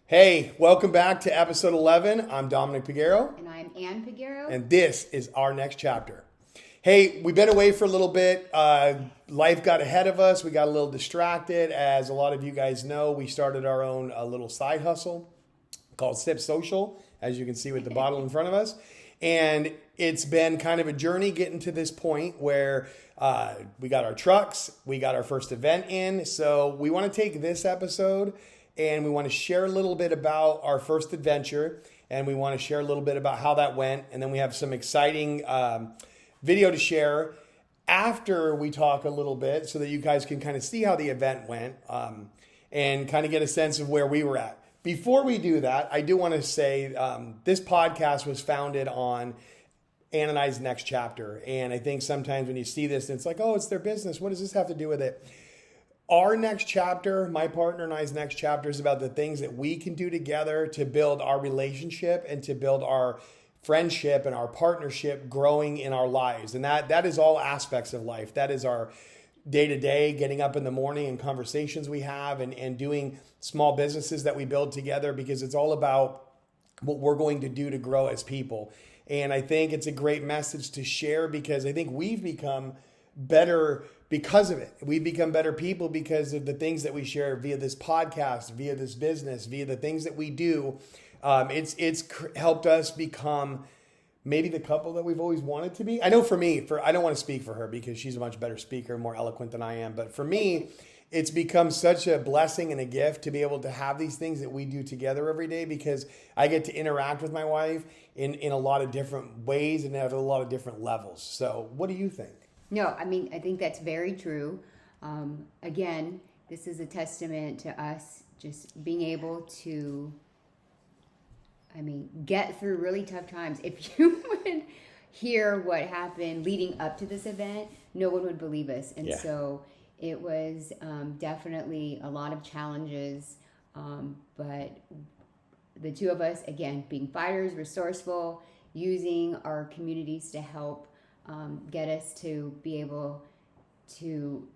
Hey, welcome back to episode 11. I'm Dominic Piguero. And I'm Ann Piguero. And this is our next chapter. Hey, we've been away for a little bit. Life got ahead of us. We got a little distracted. As a lot of you guys know, we started our own little side hustle called Sip Social, as you can see with the bottle in front of us. And it's been kind of a journey getting to this point where we got our trucks, we got our first event in. So we want to take this episode and we want to share a little bit about our first adventure, and we want to share a little bit about how that went. And then we have some exciting video to share after we talk a little bit so that you guys can kind of see how the event went and kind of get a sense of where we were at. Before we do that, I do want to say this podcast was founded on Ann and I's next chapter. And I think sometimes when you see this, it's like, oh, it's their business. What does this have to do with it? Our next chapter, my partner and I's next chapter, is about the things that we can do together to build our relationship and to build our friendship and our partnership growing in our lives. And that is all aspects of life. That is our day-to-day, getting up in the morning and conversations we have and doing small businesses that we build together, because it's all about what we're going to do to grow as people. And I think it's a great message to share because I think we've become better because of it. We become better people because of the things that we share via this podcast, via this business, via the things that we do. It's helped us become maybe the couple that we've always wanted to be. I know for me, I don't want to speak for her because she's a much better speaker, more eloquent than I am. But for me, it's become such a blessing and a gift to be able to have these things that we do together every day, because I get to interact with my wife in a lot of different ways and at a lot of different levels. So what do you think? No, I think that's very true. Again, this is a testament to us just being able to, get through really tough times. If you would hear what happened leading up to this event, no one would believe us. And so it was definitely a lot of challenges, but the two of us, again, being fighters, resourceful, using our communities to help get us to be able to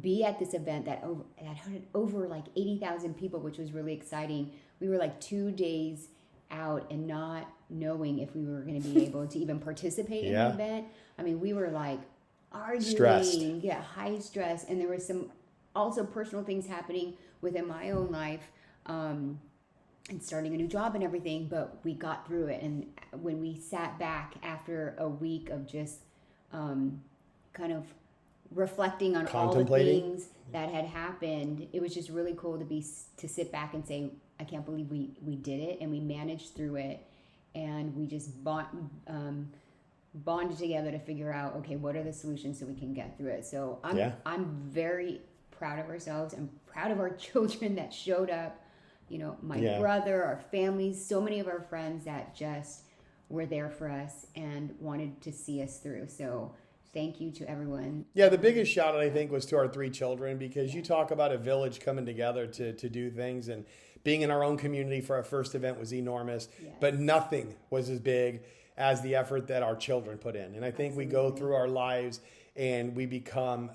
be at this event that had over like 80,000 people, which was really exciting. We were like 2 days out and not knowing if we were going to be able to even participate in the event. We were like arguing, stressed. High stress. And there were some also personal things happening within my own life, and starting a new job and everything, but we got through it. And when we sat back after a week of just kind of reflecting on all the things that had happened, it was just really cool to sit back and say, I can't believe we did it and we managed through it, and we just bonded together to figure out, okay, what are the solutions so we can get through it. So I'm very proud of ourselves. I'm proud of our children that showed up. My brother, our families, so many of our friends that just were there for us and wanted to see us through. So thank you to everyone. Yeah, the biggest shout out, I think, was to our three children, because you talk about a village coming together to do things, and being in our own community for our first event was enormous, but nothing was as big as the effort that our children put in. And I think we go through our lives and we become,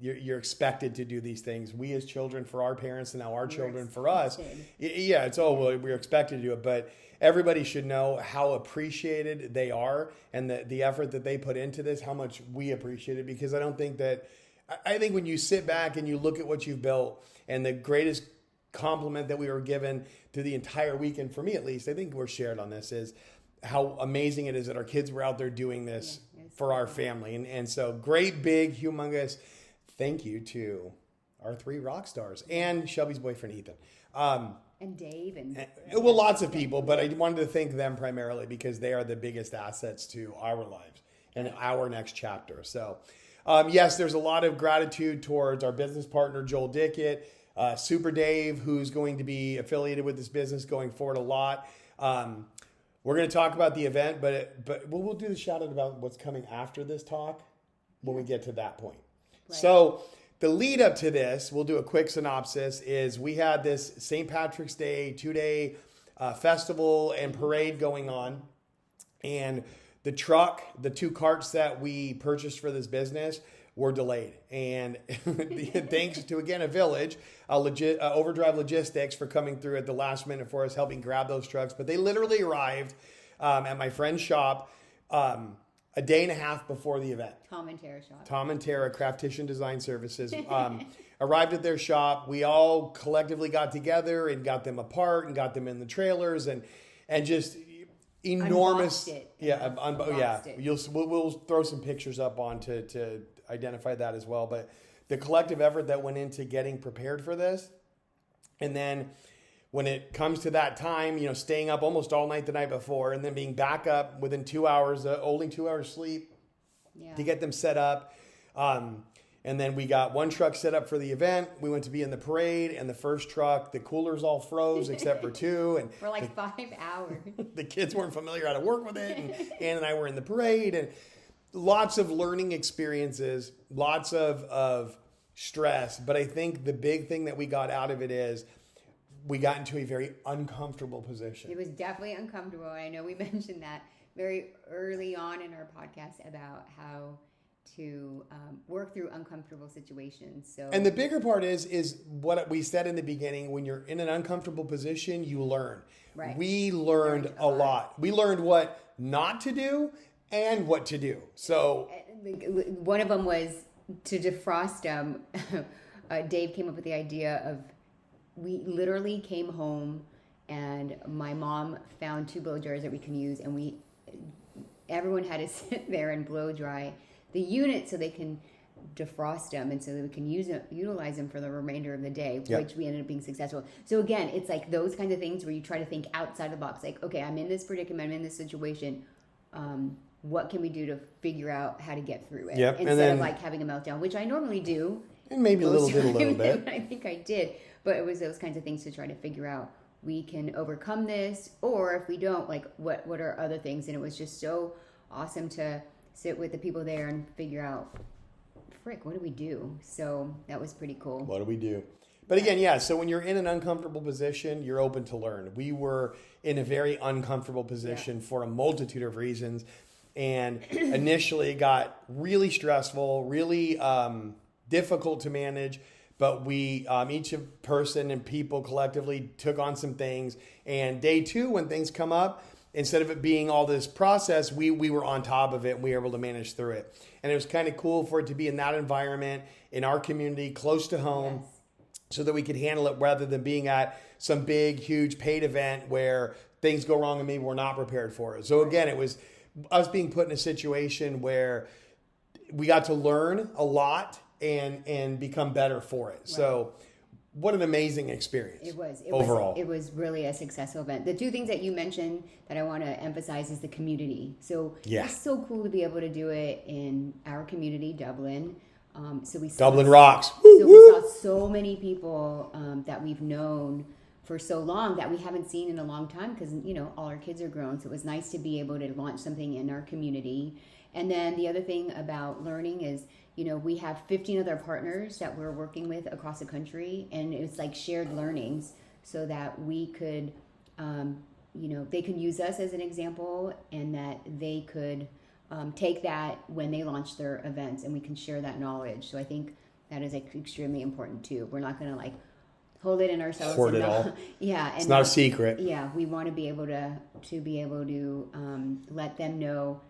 you're expected to do these things. We as children for our parents, and now our children for us. Yeah, it's, we're expected to do it. But everybody should know how appreciated they are, and the effort that they put into this, how much we appreciate it. Because I think when you sit back and you look at what you've built, and the greatest compliment that we were given through the entire weekend, for me at least, I think we're shared on this, is how amazing it is that our kids were out there doing this for our family. And so great, big, humongous thank you to our three rock stars and Shelby's boyfriend, Ethan. And Dave. And lots of people, but I wanted to thank them primarily because they are the biggest assets to our lives and our next chapter. So yes, there's a lot of gratitude towards our business partner, Joel Dickett, Super Dave, who's going to be affiliated with this business going forward a lot. We're going to talk about the event, but we'll do the shout out about what's coming after this talk when we get to that point. Right. So the lead up to this, we'll do a quick synopsis, is we had this St. Patrick's Day 2-day festival and parade going on. And the truck, the 2 carts that we purchased for this business were delayed. And thanks to, again, a village, Overdrive Logistics for coming through at the last minute for us, helping grab those trucks. But they literally arrived at my friend's shop a day and a half before the event. Tom and Tara shop. Tom and Tara, Craftition Design Services, arrived at their shop. We all collectively got together and got them apart and got them in the trailers and just enormous. Unboxed it. We'll throw some pictures up on to identify that as well. But the collective effort that went into getting prepared for this, and then when it comes to that time, staying up almost all night the night before, and then being back up within 2 hours, only 2 hours sleep to get them set up. And then we got 1 truck set up for the event. We went to be in the parade, and the first truck, the coolers all froze except for 2. And for like 5 hours. The kids weren't familiar how to work with it. And Ann and I were in the parade, and lots of learning experiences, lots of stress. But I think the big thing that we got out of it is we got into a very uncomfortable position. It was definitely uncomfortable. I know we mentioned that very early on in our podcast about how to work through uncomfortable situations. And the bigger part is what we said in the beginning. When you're in an uncomfortable position, you learn. Right. We learned a lot. We learned what not to do and what to do. So one of them was to defrost them. Dave came up with the idea of, we literally came home and my mom found 2 blow dryers that we can use, and everyone had to sit there and blow dry the unit so they can defrost them and so that we can utilize them for the remainder of the day, which we ended up being successful. So again, it's like those kinds of things where you try to think outside the box. Like, okay, I'm in this predicament, I'm in this situation. What can we do to figure out how to get through it? Instead of like having a meltdown, which I normally do. And maybe a little bit. I think I did. But it was those kinds of things to try to figure out, we can overcome this, or if we don't, like what are other things? And it was just so awesome to sit with the people there and figure out, frick, what do we do? So that was pretty cool. What do we do? But again, so when you're in an uncomfortable position, you're open to learn. We were in a very uncomfortable position for a multitude of reasons. And initially it got really stressful, really difficult to manage. But we, each person and people collectively took on some things. And day 2, when things come up, instead of it being all this process, we were on top of it and we were able to manage through it. And it was kind of cool for it to be in that environment, in our community, close to home, so that we could handle it rather than being at some big, huge paid event where things go wrong and maybe we're not prepared for it. So again, it was us being put in a situation where we got to learn a lot and become better for it. Right. So what an amazing experience. It was overall. It was really a successful event. The 2 things that you mentioned that I want to emphasize is the community. So it's so cool to be able to do it in our community, Dublin. Dublin rocks. We saw so many people that we've known for so long that we haven't seen in a long time because, all our kids are grown. So it was nice to be able to launch something in our community. And then the other thing about learning is, we have 15 other partners that we're working with across the country, and it's like shared learnings so that we could, they could use us as an example, and that they could take that when they launch their events, and we can share that knowledge. So I think that is extremely important too. We're not going to hold it in ourselves. Hoard it all. Yeah. It's not a secret. Yeah. We want to be able to let them know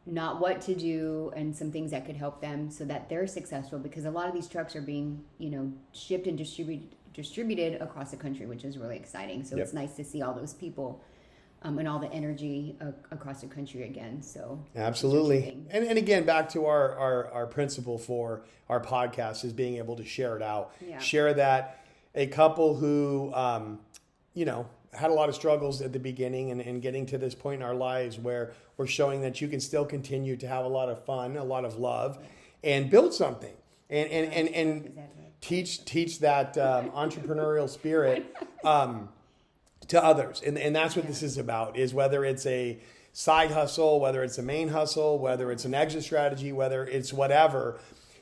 not what to do and some things that could help them so that they're successful, because a lot of these trucks are being, shipped and distributed across the country, which is really exciting. So it's nice to see all those people and all the energy across the country again. So absolutely. And again, back to our principle for our podcast is being able to share it out. Yeah. Share that a couple who, had a lot of struggles at the beginning and getting to this point in our lives where we're showing that you can still continue to have a lot of fun, a lot of love, and build something and teach that entrepreneurial spirit to others. And that's what this is about, is whether it's a side hustle, whether it's a main hustle, whether it's an exit strategy, whether it's whatever,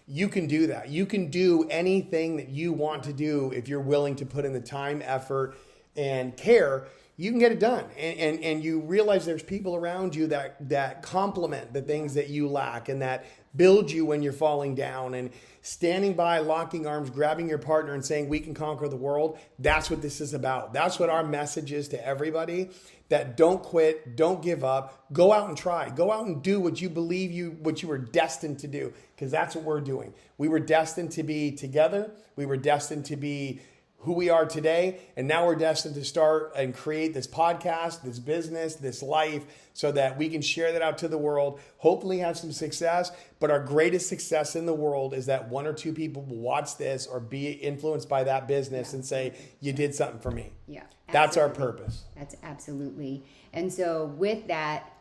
you can do that. You can do anything that you want to do if you're willing to put in the time, effort, and care. you can get it done. And you realize there's people around you that complement the things that you lack and that build you when you're falling down. And standing by, locking arms, grabbing your partner and saying, we can conquer the world. That's what this is about. That's what our message is to everybody, that don't quit, don't give up, go out and try, go out and do what you believe what you were destined to do. Because that's what we're doing. We were destined to be together. We were destined to be who we are today. And now we're destined to start and create this podcast, this business, this life, so that we can share that out to the world, hopefully have some success. But our greatest success in the world is that one or two people will watch this or be influenced by that business and say, you did something for me. Yeah. That's our purpose. That's absolutely. And so with that,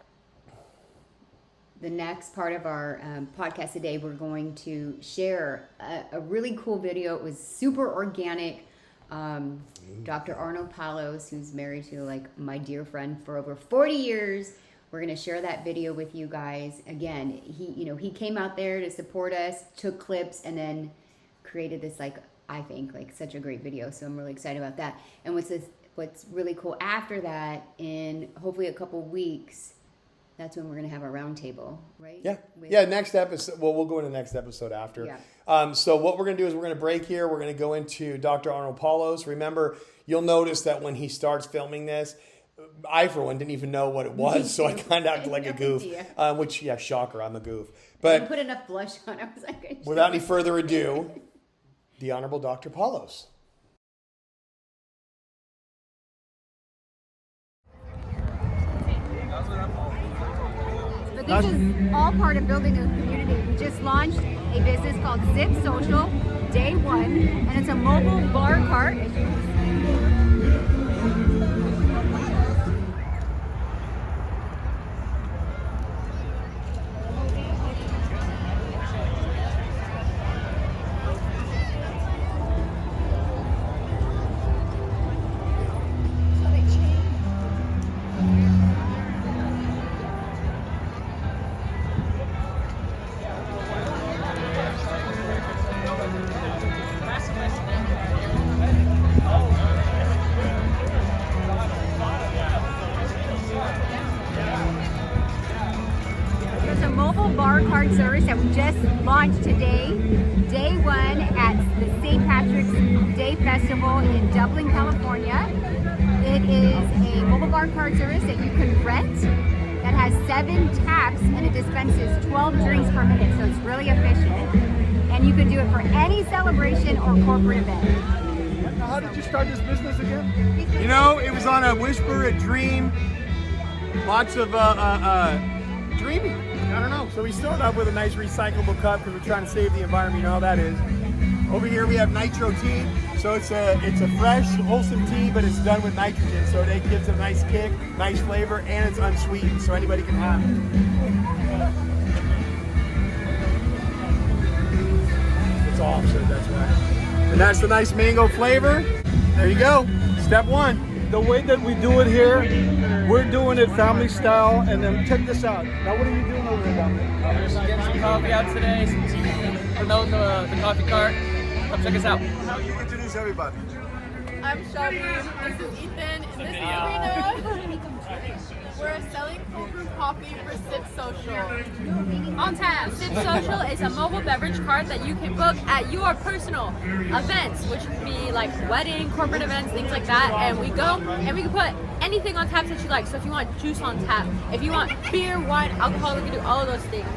the next part of our podcast today, we're going to share a really cool video. It was super organic. Dr. Arnold Palos, who's married to like my dear friend for over 40 years. We're going to share that video with you guys. Again, he came out there to support us, took clips, and then created this, like, I think, like, such a great video. So I'm really excited about that. And what's really cool after that, in hopefully a couple weeks, that's when we're going to have a roundtable, right? Yeah. Next episode. Well, we'll go into the next episode after. Yeah. So what we're going to do is we're going to break here. We're going to go into Dr. Arnold Palos. Remember, you'll notice that when he starts filming this, I, for one, didn't even know what it was. So I kind of acted like a goof. Which, yeah, shocker, I'm a goof. But I put enough blush on. I was like, without any further ado, the Honorable Dr. Palos. But this is all part of building a community. We just launched a business called Zip Social, day one, and it's a mobile bar cart. As you can see. Card service that we just launched today, day one at the St. Patrick's Day Festival in Dublin, California. It is a mobile bar card service that you can rent that has 7 taps and it dispenses 12 drinks per minute, so it's really efficient. And you can do it for any celebration or corporate event. How did you start this business again? It was on a whisper, a dream, lots of dreaming. I don't know. So we started off with a nice recyclable cup because we're trying to save the environment. You know how that is. Over here we have nitro tea. So it's a fresh, wholesome tea, but it's done with nitrogen. So it gives it a nice kick, nice flavor, and it's unsweetened, so anybody can have it. It's off, so that's why. And that's the nice mango flavor. There you go. Step one. The way that we do it here, we're doing it family style, and then check this out. Now what are you doing over here, Dominic? We're just getting some coffee out today, some tea, promoting the coffee cart. Come check us out. How do you introduce everybody? I'm Shelby, this is Ethan, and this is Rena. We're selling cold brew coffee for Sip Social. On tap, Sip Social is a mobile beverage cart that you can book at your personal events, which would be like wedding, corporate events, things like that. And we go and we can put anything on tap that you like. So if you want juice on tap, if you want beer, wine, alcohol, we can do all of those things.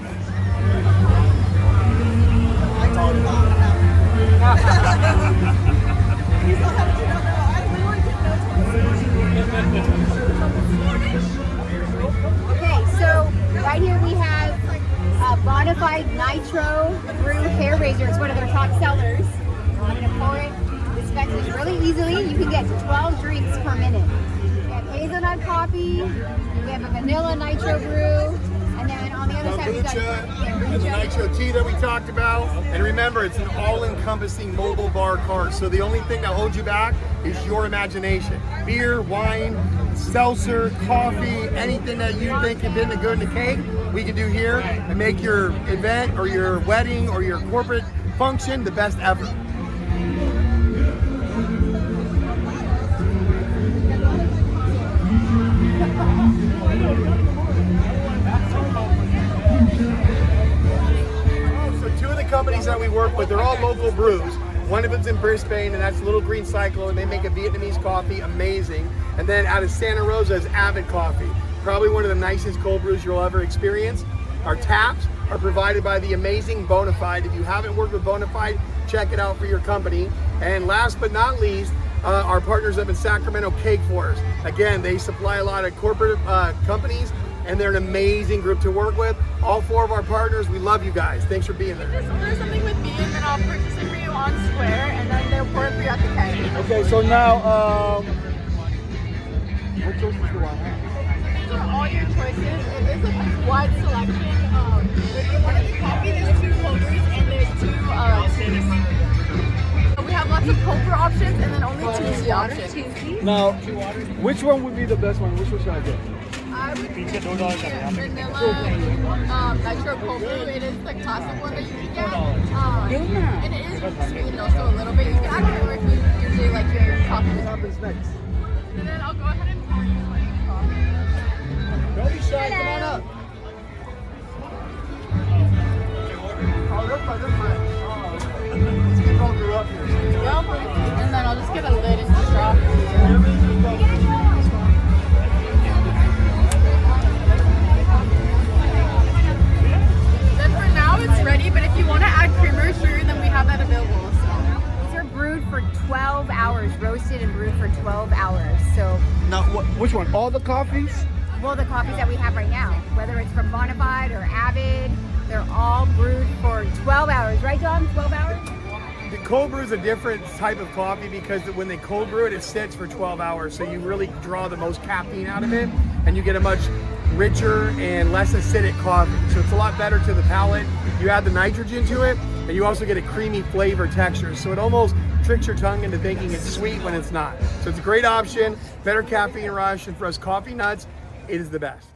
Okay, so right here we have Bonafide Nitro Brew Hair Razor. It's one of their top sellers. I'm going to pour it, dispenses really easily. You can get 12 drinks per minute. We have hazelnut coffee, we have a vanilla nitro brew, and then on the other side we've got and the nitro tea that we talked about. And remember, it's an all-encompassing mobile bar cart. So the only thing that holds you back is your imagination. Beer, wine, seltzer, coffee, anything that you think has been the good in the cake, we can do here and make your event or your wedding or your corporate function the best ever. companies that we work with. They're all local brews. One of them's in Brisbane, and that's Little Green Cycle, and they make a Vietnamese coffee, amazing. And then out of Santa Rosa is Avid Coffee, probably one of the nicest cold brews you'll ever experience. Our taps are provided by the amazing Bonafide. If you haven't worked with Bonafide, check it out for your company. And last but not least, our partners up in Sacramento, Cake Force. Again, they supply a lot of corporate companies, and they're an amazing group to work with. All 4 of our partners, we love you guys. Thanks for being there. Just order something with me, and then I'll purchase it for you on Square, and then they'll pour it for you at the keg. Okay, so now, what choices do I have? These are all your choices. It is a wide selection. If you want to get coffee, there's 2 cold brews and there's 2 teas. We have lots of cold brew options and then only 2 tea options. Now, which one would be the best one? Which one should I get? I would get vanilla nitro cold brew. It is the classic one that you can get. And it is sweet also a little bit. You can add creamer if you usually like your coffee. What happens next? And then I'll go ahead and pour you my coffee. Don't be shy, come on up. Oh, that's my different. Let's all grew up here. Yep. And then I'll just get a lid and straw for you. Then for now it's ready, but if you want to add creamer, sure, then we have that available. These are brewed for 12 hours, roasted and brewed for 12 hours. So, Now, which one? All the coffees? well, the coffees that we have right now, whether it's from Bonafide or Avid, they're all brewed for 12 hours. Right, John? 12 hours? The cold brew is a different type of coffee because when they cold brew it, it sits for 12 hours. So you really draw the most caffeine out of it, and you get a much richer and less acidic coffee. So it's a lot better to the palate. You add the nitrogen to it, and you also get a creamy flavor texture. So it almost tricks your tongue into thinking it's sweet when it's not. So it's a great option, better caffeine rush, and for us coffee nuts, it is the best.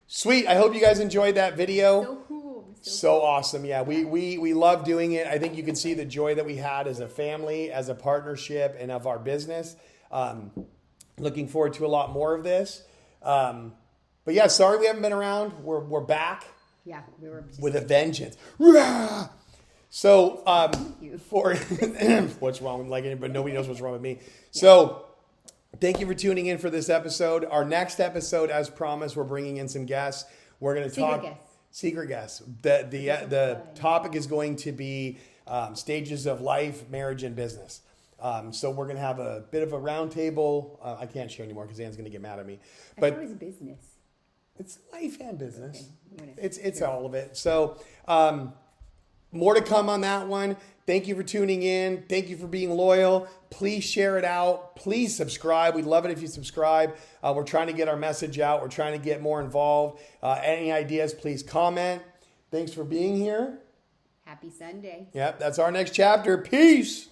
Sweet. I hope you guys enjoyed that video. So cool. So awesome. Yeah, we love doing it. I think you can see the joy that we had as a family, as a partnership, and of our business. Looking forward to a lot more of this. But yeah, sorry we haven't been around. We're back Yeah, we were just with a vengeance. Rah! So you. for what's wrong with but nobody knows what's wrong with me. So thank you for tuning in for this episode. Our next episode, as promised, we're bringing in some guests. We're going to talk secret guests. The topic is going to be stages of life, marriage, and business. So we're going to have a bit of a round table. I can't share anymore because Anne's going to get mad at me. But it was business. it's life and business. Okay. It's all of it. So more to come on that one. Thank you for tuning in. Thank you for being loyal. Please share it out. Please subscribe. We'd love it if you subscribe. We're trying to get our message out. We're trying to get more involved. Any ideas, please comment. Thanks for being here. Happy Sunday. Yep, that's our next chapter. Peace.